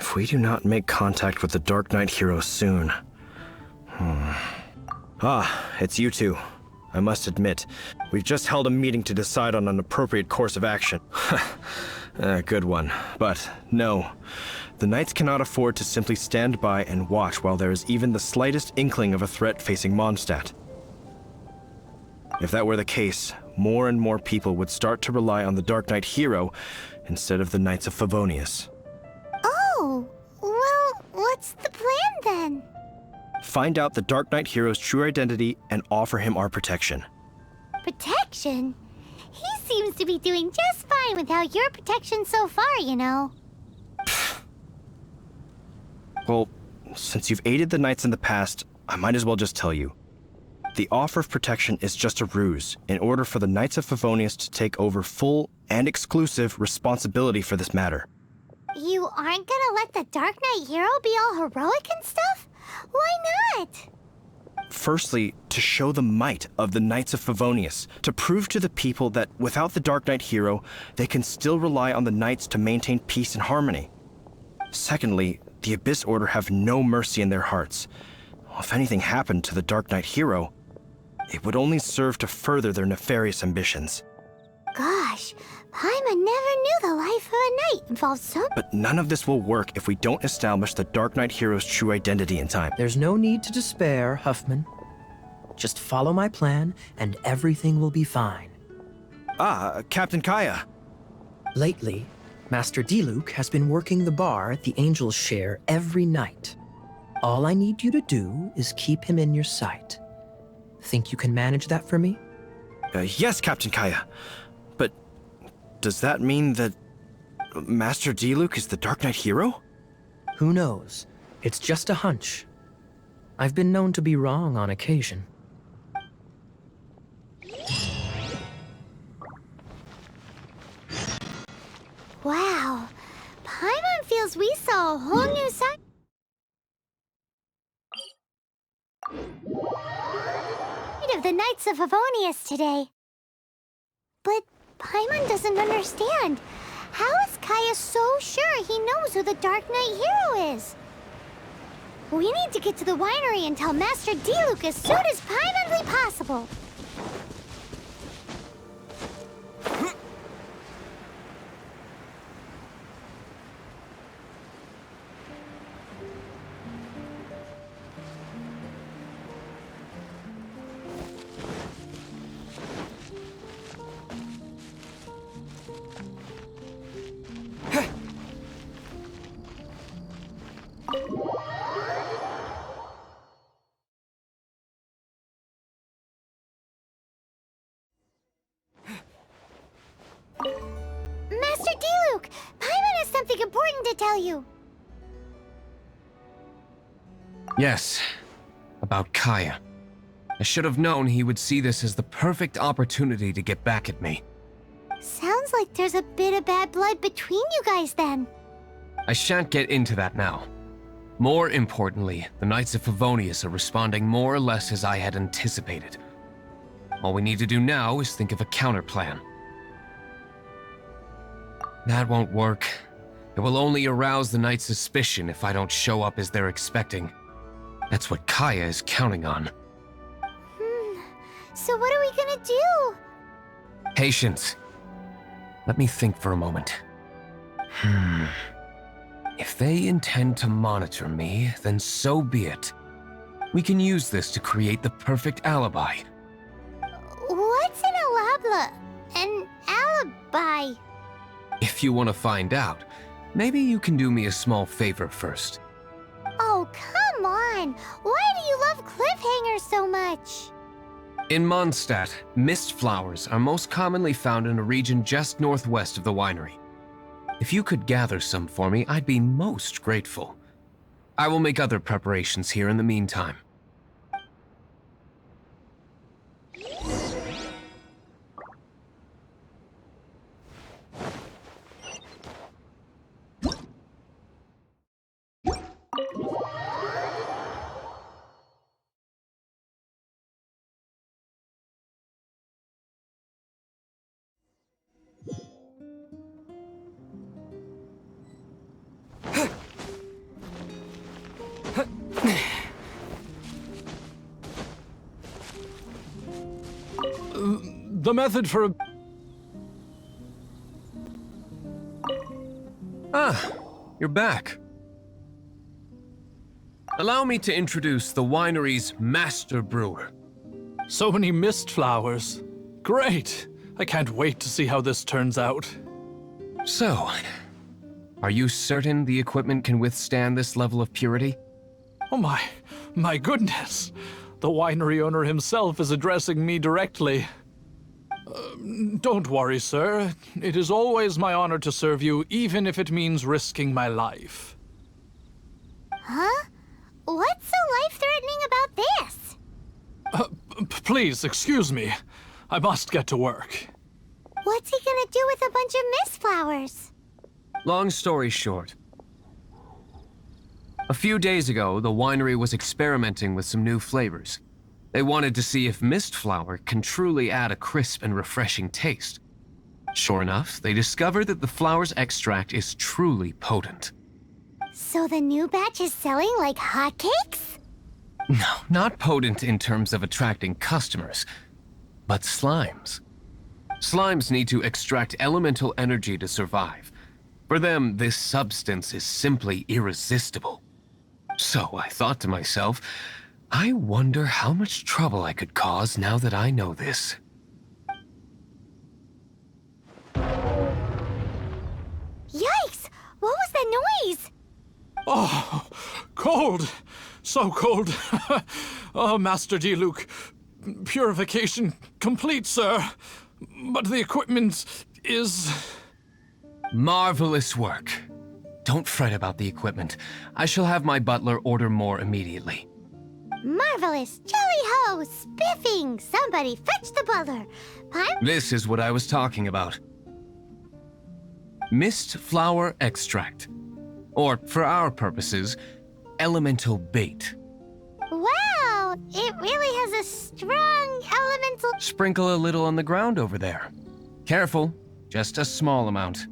If we do not make contact with the Dark Knight hero soon... Ah, it's you two. I must admit, we've just held a meeting to decide on an appropriate course of action. Good one. But no, the Knights cannot afford to simply stand by and watch while there is even the slightest inkling of a threat facing Mondstadt. If that were the case, more and more people would start to rely on the Dark Knight hero instead of the Knights of Favonius. Oh, well, what's the plan then? Find out the Dark Knight hero's true identity and offer him our protection. Protection? He seems to be doing just fine without your protection so far, you know. Well, since you've aided the Knights in the past, I might as well just tell you. The offer of protection is just a ruse in order for the Knights of Favonius to take over full and exclusive responsibility for this matter. You aren't gonna let the Dark Knight hero be all heroic and stuff? Why not? Firstly, to show the might of the Knights of Favonius, to prove to the people that without the Dark Knight hero, they can still rely on the Knights to maintain peace and harmony. Secondly, the Abyss Order have no mercy in their hearts. If anything happened to the Dark Knight hero, it would only serve to further their nefarious ambitions. Gosh, Paimon never knew the life of a knight involved so... But none of this will work if we don't establish the Dark Knight hero's true identity in time. There's no need to despair, Huffman. Just follow my plan, and everything will be fine. Ah, Captain Kaya. Lately, Master Diluc has been working the bar at the Angel's Share every night. All I need you to do is keep him in your sight. Think you can manage that for me? Yes, Captain Kaya. But does that mean that Master Diluc is the Dark Knight hero? Who knows? It's just a hunch. I've been known to be wrong on occasion. Wow, Paimon feels we saw a whole new side of the Knights of Favonius today. But Paimon doesn't understand. How is Kaya so sure he knows who the Dark Knight hero is? We need to get to the winery and tell Master Diluc as soon as Paimonly possible. Master Diluc, Paimon has something important to tell you. Yes, about Kaya. I should have known he would see this as the perfect opportunity to get back at me. Sounds like there's a bit of bad blood between you guys then. I shan't get into that now. More importantly, the Knights of Favonius are responding more or less as I had anticipated. All we need to do now is think of a counterplan. That won't work. It will only arouse the Knights' suspicion if I don't show up as they're expecting. That's what Kaya is counting on. So what are we gonna do? Patience. Let me think for a moment. If they intend to monitor me, then so be it. We can use this to create the perfect alibi. What's an alabla? An alibi? If you want to find out, maybe you can do me a small favor first. Oh, come on! Why do you love cliffhangers so much? In Mondstadt, mist flowers are most commonly found in a region just northwest of the winery. If you could gather some for me, I'd be most grateful. I will make other preparations here in the meantime. The method for... Ah, you're back. Allow me to introduce the winery's master brewer. So many mist flowers. Great! I can't wait to see how this turns out. So, are you certain the equipment can withstand this level of purity? Oh my goodness! The winery owner himself is addressing me directly. Don't worry, sir. It is always my honor to serve you, even if it means risking my life. Huh? What's so life-threatening about this? Please, excuse me. I must get to work. What's he gonna do with a bunch of mist flowers? Long story short, a few days ago, the winery was experimenting with some new flavors. They wanted to see if mist flower can truly add a crisp and refreshing taste. Sure enough, they discovered that the flower's extract is truly potent. So the new batch is selling like hotcakes? No, not potent in terms of attracting customers, but slimes. Slimes need to extract elemental energy to survive. For them, this substance is simply irresistible. So I thought to myself, I wonder how much trouble I could cause now that I know this. Yikes! What was that noise? Oh, cold! So cold! Oh, Master Diluc, purification complete, sir. But the equipment is... Marvelous work. Don't fret about the equipment. I shall have my butler order more immediately. Marvelous! Jolly-ho! Spiffing! Somebody fetch the butler! This is what I was talking about. Mist flower extract. Or, for our purposes, elemental bait. Wow! It really has a strong elemental... Sprinkle a little on the ground over there. Careful, just a small amount.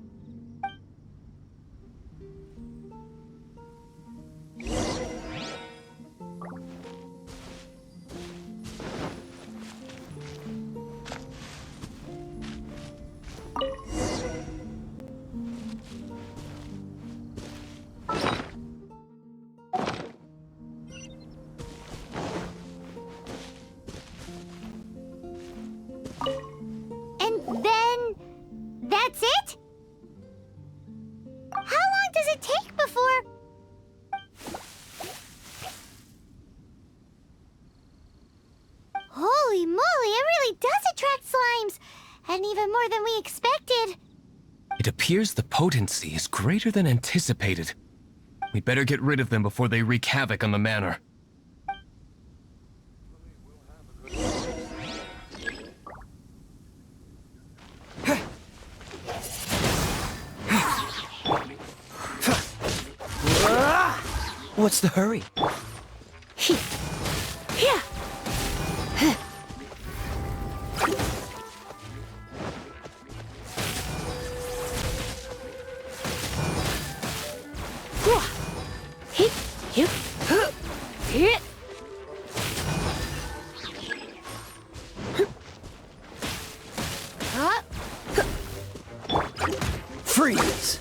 And then... that's it? How long does it take before... Holy moly, it really does attract slimes! And even more than we expected. It appears the potency is greater than anticipated. We'd better get rid of them before they wreak havoc on the manor. What's the hurry? Here! Freeze!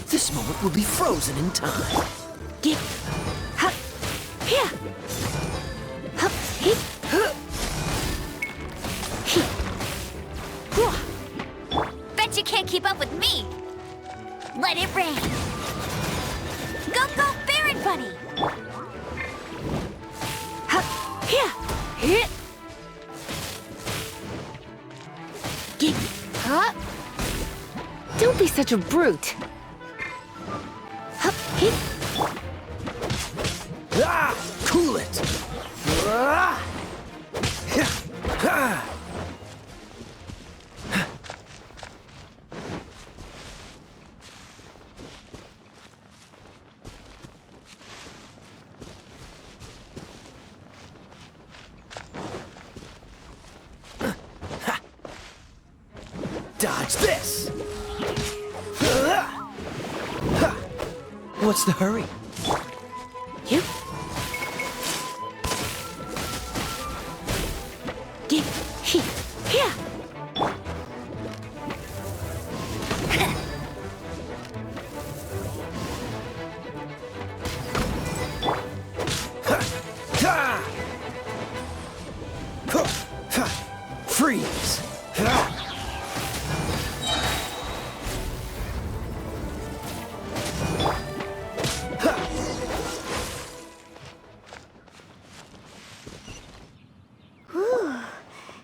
This moment will be frozen in time. Get... Huh. Here! Huh. Hit. Bet you can't keep up with me! Let it rain! Go, go, Baron Bunny! Huh. Here! Hit! Get... Huh? Don't be such a brute. Huh. Hit! Cool it! Dodge this! What's the hurry? You? Here. Freeze!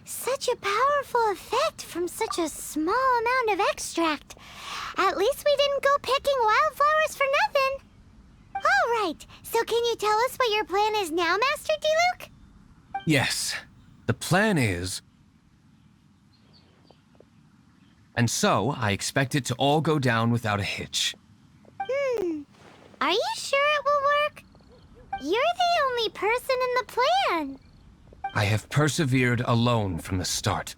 Such a powerful effect from such a small amount of extract. At least we didn't go picking wildflowers for nothing. All right, so can you tell us what your plan is now, Master Diluc? Yes, the plan is... And so, I expect it to all go down without a hitch. Are you sure it will work? You're the only person in the plan. I have persevered alone from the start.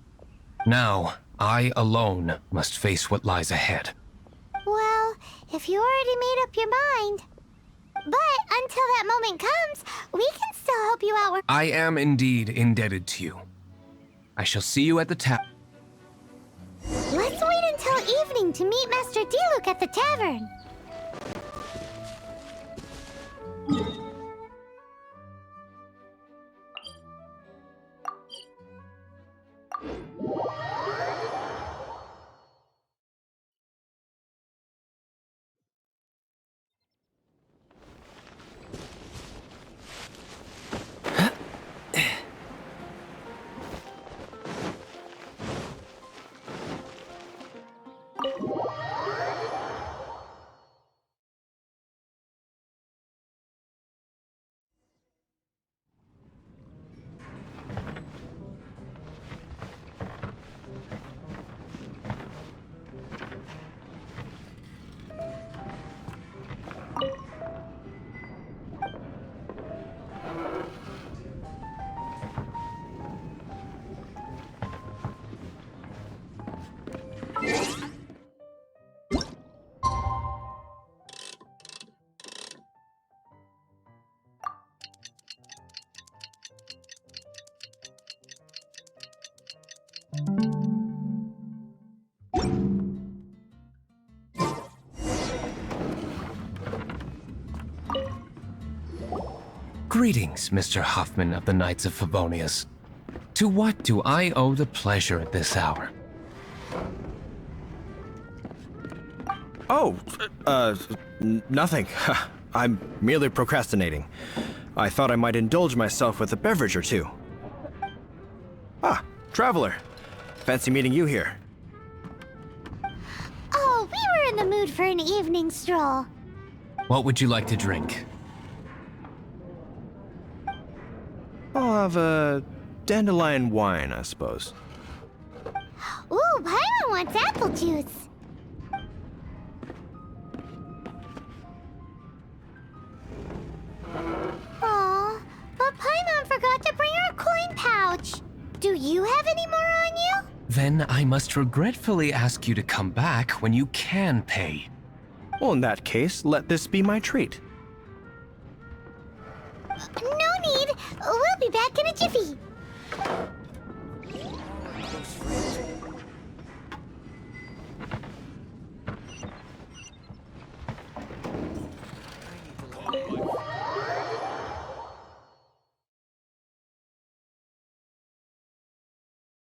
Now, I alone must face what lies ahead. Well, if you already made up your mind. But until that moment comes, we can still help you out. I am indeed indebted to you. I shall see you at the tap. Let's wait until evening to meet Master Diluc at the tavern. Greetings, Mr. Hoffman of the Knights of Favonius. To what do I owe the pleasure at this hour? Oh, nothing. I'm merely procrastinating. I thought I might indulge myself with a beverage or two. Ah, traveler. Fancy meeting you here. Oh, we were in the mood for an evening stroll. What would you like to drink? I'll have a dandelion wine, I suppose. Ooh, Paimon wants apple juice. Aw, but Paimon forgot to bring her coin pouch. Do you have any more on you? Then I must regretfully ask you to come back when you can pay. Well, in that case, let this be my treat. No need. We'll be back in a jiffy.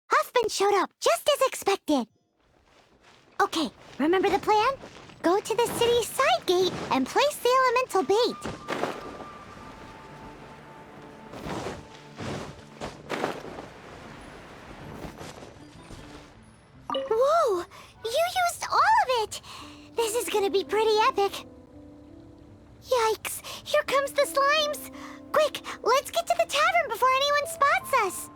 Huffman showed up just as expected. Okay, remember the plan? Go to the city's side gate and place the elemental bait. Whoa! You used all of it! This is gonna be pretty epic. Yikes! Here comes the slimes! Quick, let's get to the tavern before anyone spots us!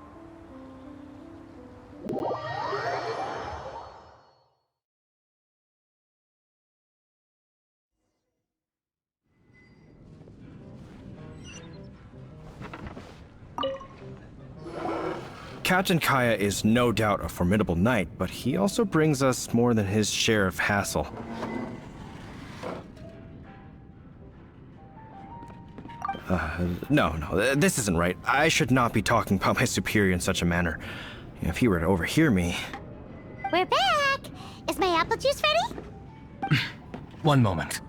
Captain Kaya is no doubt a formidable knight, but he also brings us more than his share of hassle. No, this isn't right. I should not be talking about my superior in such a manner. If he were to overhear me... We're back! Is my apple juice ready? One moment.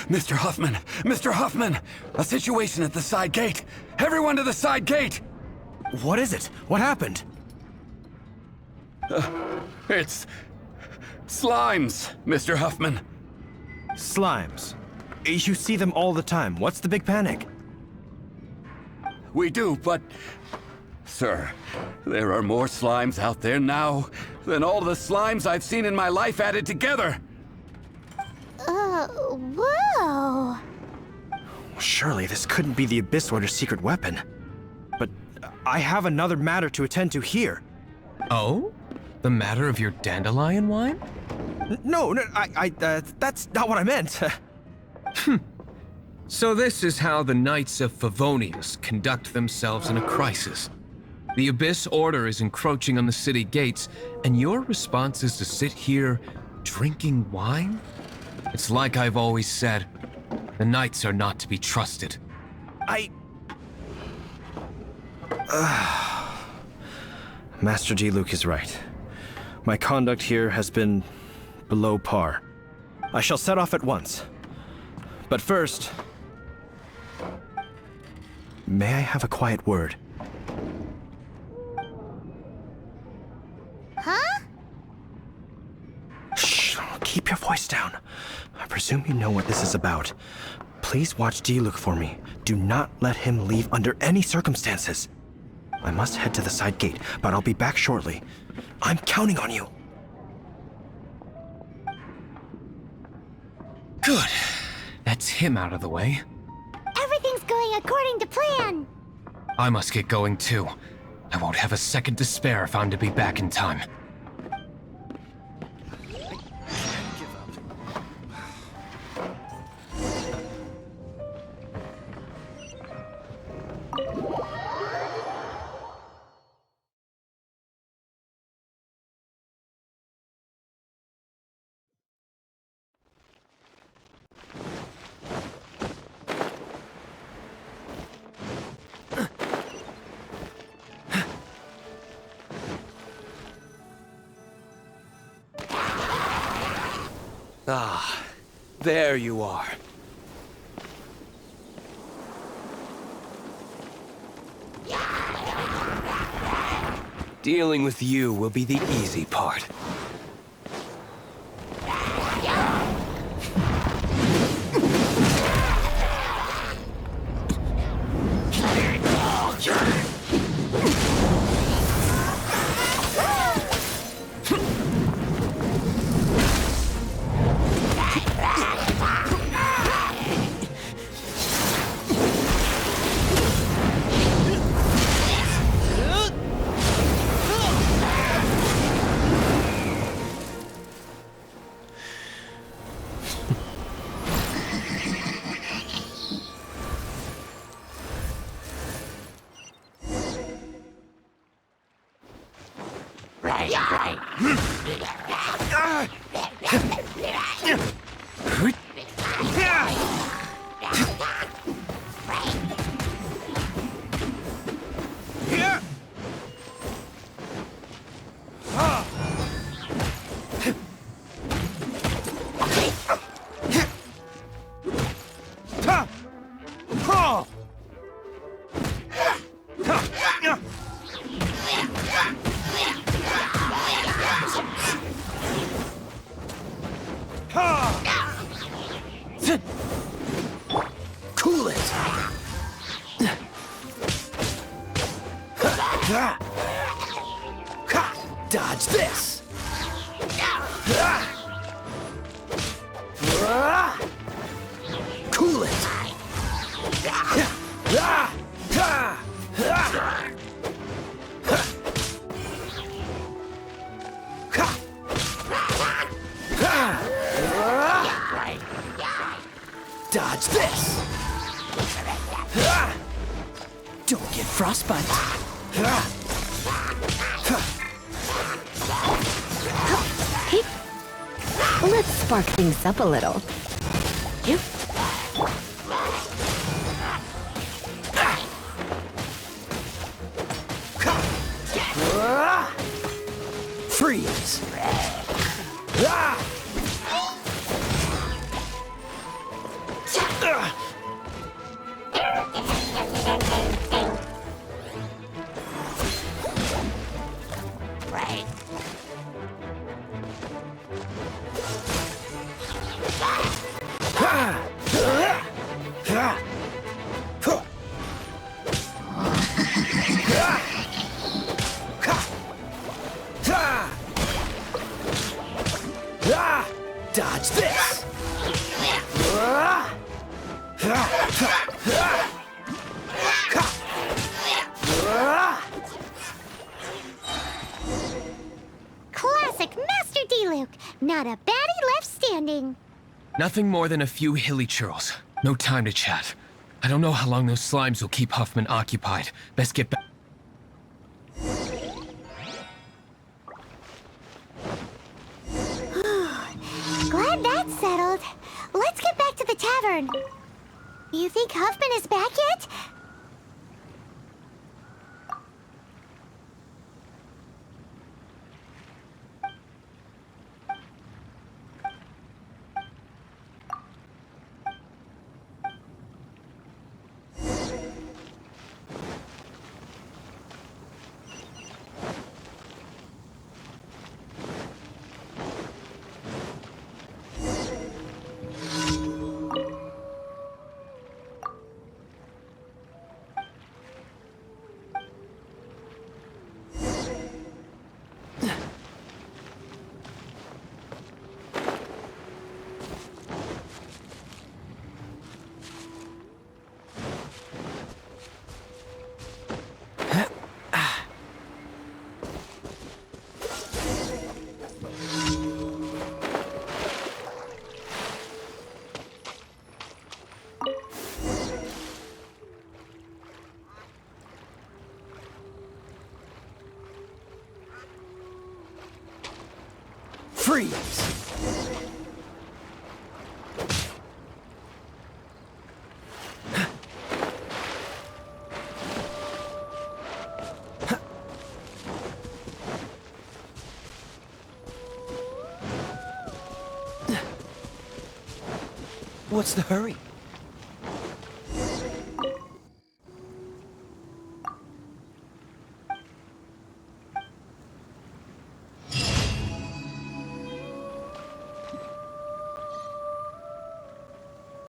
Mr. Huffman! Mr. Huffman! A situation at the side gate! Everyone to the side gate! What is it? What happened? It's... slimes, Mr. Huffman. Slimes. You see them all the time. What's the big panic? We do, but... Sir, there are more slimes out there now than all the slimes I've seen in my life added together! Whoa! Surely this couldn't be the Abyss Order's secret weapon. But I have another matter to attend to here. Oh? The matter of your dandelion wine? No, that's not what I meant. So this is how the Knights of Favonius conduct themselves in a crisis. The Abyss Order is encroaching on the city gates, and your response is to sit here drinking wine? It's like I've always said, the Knights are not to be trusted. Master Diluc is right. My conduct here has been below par. I shall set off at once. But first, may I have a quiet word? Huh? Shh, keep your voice down. I presume you know what this is about. Please watch Diluc for me. Do not let him leave under any circumstances. I must head to the side gate, but I'll be back shortly. I'm counting on you. Good. That's him out of the way. Everything's going according to plan! I must get going too. I won't have a second to spare if I'm to be back in time. Ah, there you are. Dealing with you will be the easy part. Cool it! Dodge this! Cool it! Dodge this! Don't get frostbite. Hey, let's spark things up a little. You? Dodge this! Classic Master D-Luke. Not a baddie left standing. Nothing more than a few hilly churls. No time to chat. I don't know how long those slimes will keep Huffman occupied. Best get back. Glad that's settled. Let's get back to the tavern. You think Huffman is back yet? Freeze! What's the hurry?